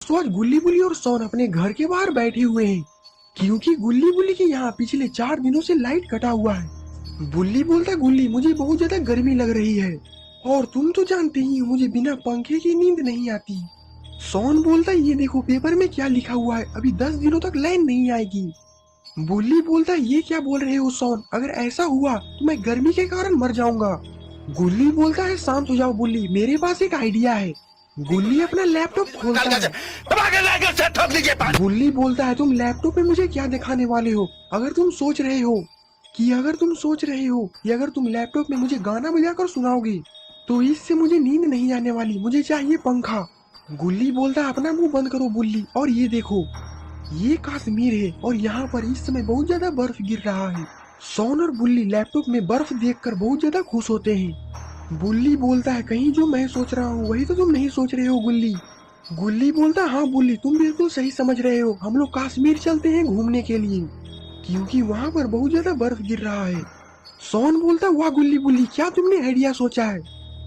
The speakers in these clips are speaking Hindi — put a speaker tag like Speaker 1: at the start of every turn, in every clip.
Speaker 1: दोस्तों आज गुल्ली बुल्ली और सोन अपने घर के बाहर बैठे हुए हैं क्योंकि गुल्ली बुल्ली के यहाँ पिछले 4 दिनों से लाइट कटा हुआ है। बुल्ली बोलता है गुल्ली मुझे बहुत ज्यादा गर्मी लग रही है और तुम तो जानते ही हो मुझे बिना पंखे की नींद नहीं आती। सोन बोलता है ये देखो पेपर में क्या लिखा हुआ है, अभी 10 दिनों तक लाइन नहीं आएगी। बुल्ली बोलता है ये क्या बोल रहे हो सोन, अगर ऐसा हुआ तो मैं गर्मी के कारण मर जाऊंगा। गुल्ली बोलता है शांत हो जाओ बुल्ली, मेरे पास एक आइडिया है। गुल्ली अपना लैपटॉप खोलता है। गुल्ली बोलता है तुम लैपटॉप में मुझे क्या दिखाने वाले हो, अगर तुम सोच रहे हो कि अगर तुम लैपटॉप में मुझे गाना बजाकर सुनाओगे तो इससे मुझे नींद नहीं आने वाली, मुझे चाहिए पंखा। गुल्ली बोलता है अपना मुंह बंद करो बुल्ली, और ये देखो ये कश्मीर है और यहाँ पर इस समय बहुत ज्यादा बर्फ गिर रहा है। सोन और बुल्ली लैपटॉप में बर्फ देखकर बहुत ज्यादा खुश होते हैं। बुल्ली बोलता है कहीं जो मैं सोच रहा हूँ वही तो तुम नहीं सोच रहे हो गुल्ली। गुल्ली बोलता है हाँ बुल्ली तुम बिल्कुल सही समझ रहे हो, हम लोग कश्मीर चलते हैं घूमने के लिए क्योंकि वहाँ पर बहुत ज्यादा बर्फ गिर रहा है। सोन बोलता है वाह गुल्ली बुल्ली क्या तुमने आइडिया सोचा है,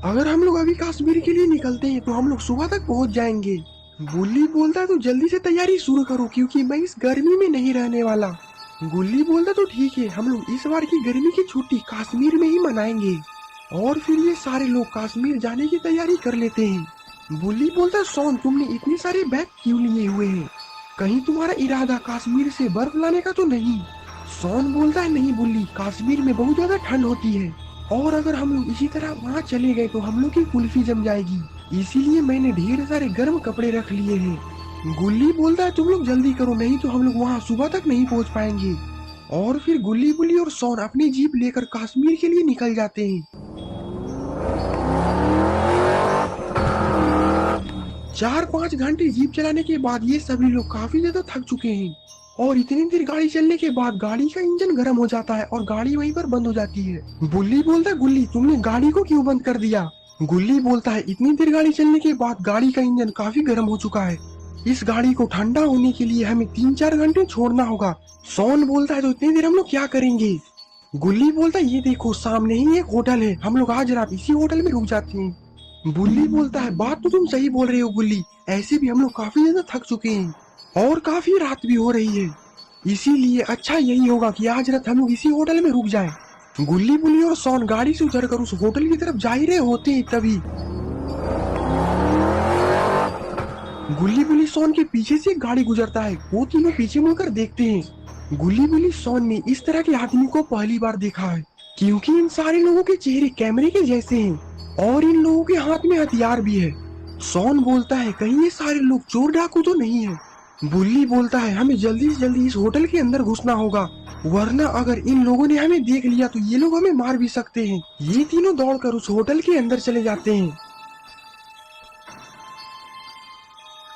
Speaker 1: अगर हम लोग अभी कश्मीर के लिए निकलते हैं तो हम लोग सुबह तक पहुँच जाएंगे। बुल्ली बोलता है तो जल्दी से तैयारी शुरू करो क्योंकि मैं इस गर्मी में नहीं रहने वाला। गुल्ली बोलता तो ठीक है, हम लोग इस बार की गर्मी की छुट्टी कश्मीर में ही मनाएंगे। और फिर ये सारे लोग कश्मीर जाने की तैयारी कर लेते हैं। बुल्ली बोलता है सोन तुमने इतने सारे बैग क्यों लिए हुए हैं, कहीं तुम्हारा इरादा कश्मीर से बर्फ लाने का तो नहीं। सोन बोलता है नहीं बुल्ली, कश्मीर में बहुत ज्यादा ठंड होती है और अगर हम लोग इसी तरह वहाँ चले गए तो हम लोग की कुल्फी जम जाएगी, इसीलिए मैंने ढेर सारे गर्म कपड़े रख लिए हैं। गुल्ली बोलता है तुम लोग जल्दी करो नहीं तो हम लोग वहाँ सुबह तक नहीं पहुँच पाएंगे। और फिर गुल्ली बुल्ली और सोन अपनी जीप लेकर कश्मीर के लिए निकल जाते हैं। 4-5 घंटे जीप चलाने के बाद ये सभी लोग काफी ज्यादा थक चुके हैं और इतनी देर गाड़ी चलने के बाद गाड़ी का इंजन गर्म हो जाता है और गाड़ी वहीं पर बंद हो जाती है। बुल्ली बोलता है गुल्ली तुमने गाड़ी को क्यों बंद कर दिया। गुल्ली बोलता है इतनी देर गाड़ी चलने के बाद गाड़ी का इंजन काफी गर्म हो चुका है, इस गाड़ी को ठंडा होने के लिए हमें 3-4 घंटे छोड़ना होगा। सोन बोलता है तो इतनी देर हम लोग क्या करेंगे। गुल्ली बोलता है ये देखो सामने ही एक होटल है, हम लोग आज रात इसी होटल में रुक जाते हैं। बुल्ली बोलता है बात तो तुम सही बोल रहे हो गुल्ली, ऐसे भी हम लोग काफी ज्यादा थक चुके हैं और काफी रात भी हो रही है, इसीलिए अच्छा यही होगा कि आज रात हम लोग इसी होटल में रुक जाएं। गुल्ली बुल्ली और सोन गाड़ी से उतरकर उस होटल की तरफ जा ही रहे होते हैं तभी गुल्ली बुल्ली सोन के पीछे से एक गाड़ी गुजरता है, वो तीनों पीछे मुड़कर देखते हैं। गुल्ली बुल्ली सोन ने इस तरह के आदमी को पहली बार देखा है क्योंकि इन सारे लोगों के चेहरे कैमरे के जैसे हैं और इन लोगों के हाथ में हथियार भी है। सोन बोलता है कहीं ये सारे लोग चोर डाकू तो नहीं है। बुल्ली बोलता है हमें जल्दी से जल्दी इस होटल के अंदर घुसना होगा वरना अगर इन लोगों ने हमें देख लिया तो ये लोग हमें मार भी सकते हैं। ये तीनों दौड़कर उस होटल के अंदर चले जाते हैं।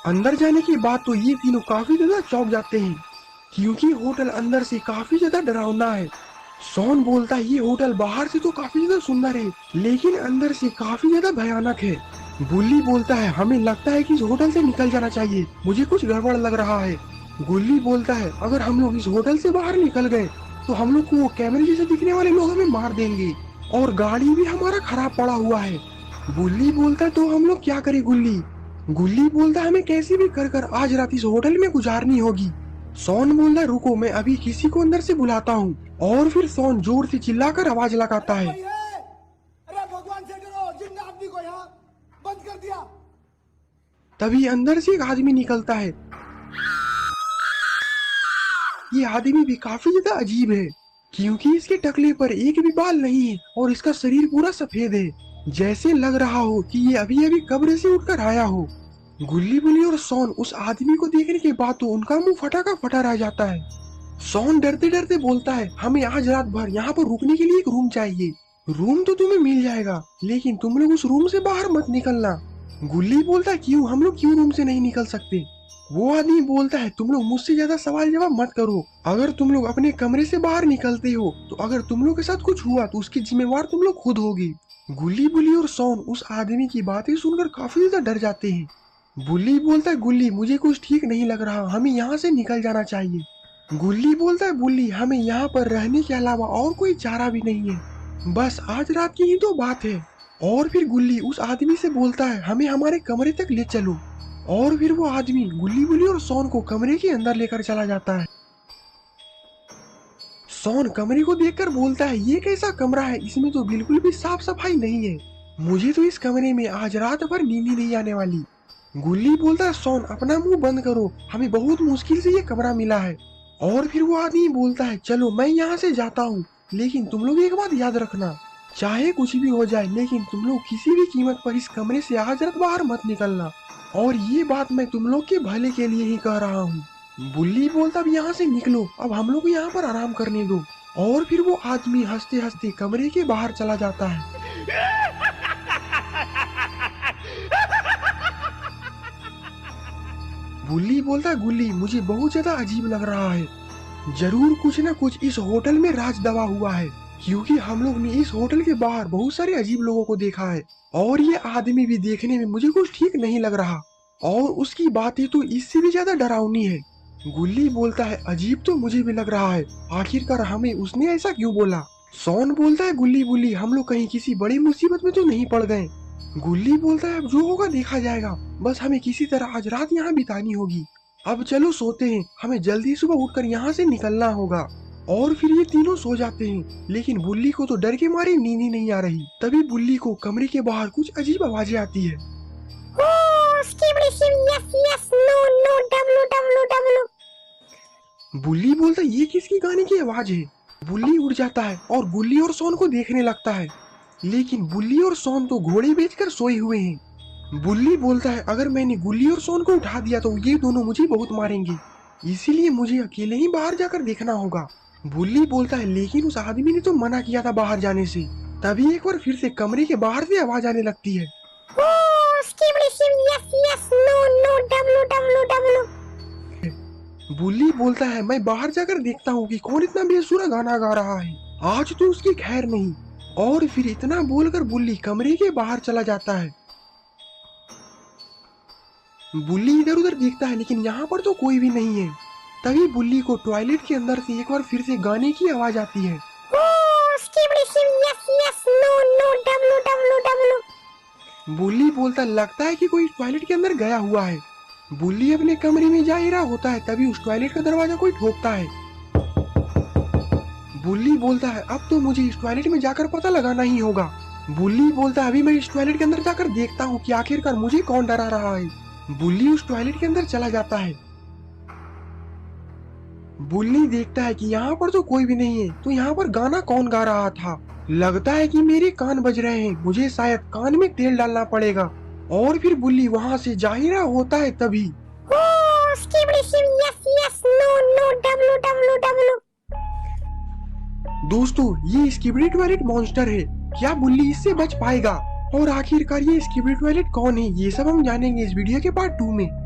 Speaker 1: अंदर जाने के बाद तो ये तीनों काफी ज्यादा चौंक जाते हैं क्योंकि होटल अंदर से काफी ज्यादा डरावना है। सोन बोलता है ये होटल बाहर से तो काफी ज्यादा सुंदर है लेकिन अंदर से काफी ज्यादा भयानक है। बुल्ली बोलता है हमें लगता है कि इस होटल से निकल जाना चाहिए, मुझे कुछ गड़बड़ लग रहा है। गुल्ली बोलता है अगर हम लोग इस होटल से बाहर निकल गए तो हम लोग को वो कैमरे जैसे दिखने वाले लोग हमें मार देंगे और गाड़ी भी हमारा खराब पड़ा हुआ है। बुल्ली बोलता है तो हम लोग क्या करें गुल्ली। गुल्ली बोलता है हमें कैसे भी कर आज रात इस होटल में गुजारनी होगी। सोन बोलता है रुको मैं अभी किसी को अंदर से बुलाता हूँ और फिर सोन जोर से चिल्लाकर आवाज लगाता है
Speaker 2: अरे भगवान से डरो, जिन आदमी को यहाँ बंद कर दिया।
Speaker 1: तभी अंदर से एक आदमी निकलता है। ये आदमी भी काफी ज्यादा अजीब है क्योंकि इसके टकले पर एक भी बाल नहीं है और इसका शरीर पूरा सफेद है, जैसे लग रहा हो कि ये अभी अभी कब्र से उठकर आया हो। गुल्ली बुल्ली और सोन उस आदमी को देखने के बाद तो उनका मुंह फटा का फटा रह जाता है। सोन डरते डरते बोलता है हमें आज रात भर यहाँ पर रुकने के लिए एक रूम चाहिए। रूम तो तुम्हें मिल जाएगा लेकिन तुम लोग उस रूम से बाहर मत निकलना। गुल्ली बोलता है क्यों, हम लोग क्यों रूम से नहीं निकल सकते। वो आदमी बोलता है तुम लोग मुझसे ज्यादा सवाल जवाब मत करो, अगर तुम लोग अपने कमरे से बाहर निकलते हो तो अगर तुम लोग के साथ कुछ हुआ तो उसकी जिम्मेवार तुम लोग खुद होगी। गुल्ली बुल्ली और सोन उस आदमी की बातें सुनकर काफी ज्यादा डर जाते हैं। बुल्ली बोलता है गुल्ली मुझे कुछ ठीक नहीं लग रहा, हमें यहाँ से निकल जाना चाहिए। गुल्ली बोलता है बुल्ली हमें यहाँ पर रहने के अलावा और कोई चारा भी नहीं है, बस आज रात की ही तो बात है। और फिर गुल्ली उस आदमी से बोलता है हमें हमारे कमरे तक ले चलो और फिर वो आदमी गुल्ली बुल्ली और सोन को कमरे के अंदर लेकर चला जाता है। सोन कमरे को देखकर बोलता है, ये कैसा कमरा है, इसमें तो बिल्कुल भी साफ सफाई नहीं है। मुझे तो इस कमरे में आज रात भर नींद ही नहीं आने वाली। गुल्ली बोलता है, सोन अपना मुंह बंद करो, हमें बहुत मुश्किल से ये कमरा मिला है। और फिर वो आदमी बोलता है, चलो मैं यहाँ से जाता हूँ, लेकिन तुम लोग एक बात याद रखना, चाहे कुछ भी हो जाए, लेकिन तुम लोग किसी भी कीमत पर इस कमरे से आज रात बाहर मत निकलना। और ये बात मैं तुम लोग के भले के लिए ही कह रहा हूँ। बुल्ली बोलता, अब यहाँ से निकलो, अब हम लोग यहाँ पर आराम करने दो। और फिर वो आदमी हंसते हंसते कमरे के बाहर चला जाता है। बुल्ली बोलता है, गुल्ली मुझे बहुत ज्यादा अजीब लग रहा है, जरूर कुछ न कुछ इस होटल में राज दबा हुआ है, क्योंकि हम लोग ने इस होटल के बाहर बहुत सारे अजीब लोगों को देखा है और ये आदमी भी देखने में मुझे कुछ ठीक नहीं लग रहा और उसकी बातें तो इससे भी ज्यादा डरावनी है। गुल्ली बोलता है, अजीब तो मुझे भी लग रहा है, आखिरकार हमें उसने ऐसा क्यों बोला। सोन बोलता है, गुल्ली बुल्ली हम लोग कहीं किसी बड़ी मुसीबत में तो नहीं पड़ गए। गुल्ली बोलता है, अब जो होगा देखा जाएगा, बस हमें किसी तरह आज रात यहाँ बितानी होगी। अब चलो सोते हैं, हमें जल्दी सुबह उठकर यहाँ से निकलना होगा। और फिर ये तीनों सो जाते हैं, लेकिन बुल्ली को तो डर के मारे नींद ही नहीं आ रही। तभी बुल्ली को कमरे के बाहर कुछ अजीब आवाजें आती है। बुल्ली बोलता है, ये किसकी गाने की आवाज है। बुल्ली उठ जाता है और गुल्ली और सोन को देखने लगता है, लेकिन बुल्ली और सोन तो घोड़े बेचकर सोए हुए हैं। बुल्ली बोलता है, अगर मैंने गुल्ली और सोन को उठा दिया तो ये दोनों मुझे बहुत मारेंगे, इसीलिए मुझे अकेले ही बाहर जाकर देखना होगा। बुल्ली बोलता है, लेकिन उस आदमी ने तो मना किया था बाहर जाने से। तभी एक बार फिर से कमरे के बाहर से आवाज आने लगती है। बुल्ली बोलता है, मैं बाहर जाकर देखता हूँ कि कौन इतना बेसुरा गाना गा रहा है, आज तो उसकी खैर नहीं। और फिर इतना बोलकर बुल्ली कमरे के बाहर चला जाता है। बुल्ली इधर उधर देखता है, लेकिन यहाँ पर तो कोई भी नहीं है। तभी बुल्ली को टॉयलेट के अंदर से एक बार फिर से गाने की आवाज आती है। बुल्ली बोलता, लगता है कि कोई टॉयलेट के अंदर गया हुआ है। बुल्ली अपने कमरे में जा ही रहा होता है, तभी उस टॉयलेट का दरवाजा कोई ठोकता है। बुल्ली बोलता है, अब तो मुझे इस टॉयलेट में जाकर पता लगाना ही होगा। बुल्ली बोलता है, अभी मैं इस टॉयलेट के अंदर जाकर देखता हूँ कि आखिरकार मुझे कौन डरा रहा है। बुल्ली उस टॉयलेट के अंदर चला जाता है। बुल्ली देखता है कि यहाँ पर तो कोई भी नहीं है, तो यहाँ पर गाना कौन गा रहा था। लगता है कि मेरे कान बज रहे हैं, मुझे शायद कान में तेल डालना पड़ेगा। और फिर बुल्ली वहाँ से जा ही रहा होता है, तभी दोस्तों ये स्किबिडी टॉयलेट मॉन्स्टर है, क्या बुल्ली इससे बच पाएगा और आखिरकार ये स्किबिडी टॉयलेट कौन है, ये सब हम जानेंगे इस वीडियो के पार्ट 2 में।